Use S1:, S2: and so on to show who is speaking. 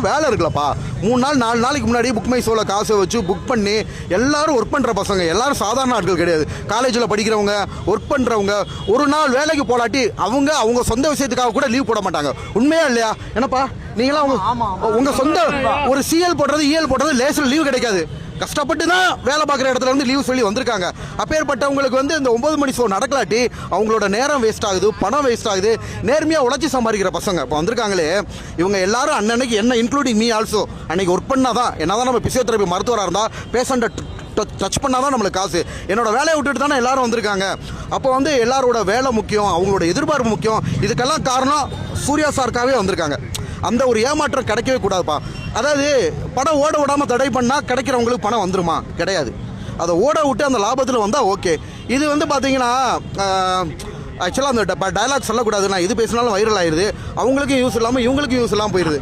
S1: வேலை இருக்குல்லப்பா 3 நாள் 4 நாளைக்கு முன்னாடி புக் மை ஷோவில் காசை வச்சு புக் பண்ணி எல்லாரும் ஒர்க் பண்ணுற பசங்க, எல்லாரும் சாதாரண ஆட்கள் கிடையாது. காலேஜில் படிக்கிறவங்க, ஒர்க் பண்ணுறவங்க, ஒரு நாள் வேலைக்கு போலாட்டி அவங்க சொந்த விஷயத்துக்காக கூட லீவ் போட மாட்டாங்க. உண்மையா இல்லையா? என்னப்பா நீங்களாம் உங்க சொந்த ஒரு சிஎல் போடுறது இஎல் போடுறது லேசில் லீவ் கிடைக்காது. கஷ்டப்பட்டு தான் வேலை பார்க்குற இடத்துல வந்து லீவ் சொல்லி வந்திருக்காங்க. அப்பேற்பட்டவங்களுக்கு வந்து இந்த 9 மணி ஷோ நடக்கலாட்டி அவங்களோட நேரம் வேஸ்ட் ஆகுது, பணம் வேஸ்ட் ஆகுது. நேர்மையாக உழைச்சி சம்பாதிக்கிற பசங்க இப்போ வந்திருக்காங்களே, இவங்க எல்லாரும் அன்னன்னைக்கு என்ன இன்க்ளூடிங் மீ ஆல்சோ அன்னைக்கு ஒர்க் பண்ணாதான், என்னதான் நம்ம பிசியோதெரபி மருத்துவராக இருந்தால் பேஷண்ட்டை டச் பண்ணாதான் நம்மளுக்கு காசு. என்னோட வேலையை விட்டுட்டு தானே எல்லாரும் வந்திருக்காங்க. அப்போ வந்து எல்லாரோட வேலை முக்கியம், அவங்களோட எதிர்பார்ப்பு முக்கியம். இதுக்கெல்லாம் காரணம் சூர்யா சாருக்காகவே வந்திருக்காங்க. அந்த ஒரு ஏமாற்றம் கிடைக்கவே கூடாதுப்பா. அதாவது படம் ஓட விடாமல் தடை பண்ணால் கிடைக்கிறவங்களுக்கு பணம் வந்துருமா? கிடையாது. அதை ஓட விட்டு அந்த லாபத்தில் வந்தால் ஓகே. இது வந்து பார்த்தீங்கன்னா ஆக்சுவலாக அந்த டயலாக் சொல்லக்கூடாது. நான் இது பேசினாலும் வைரல் ஆயிடுது. அவங்களுக்கும் யூஸ் இல்லாமல் இவங்களுக்கும் யூஸ் இல்லாமல் போயிடுது.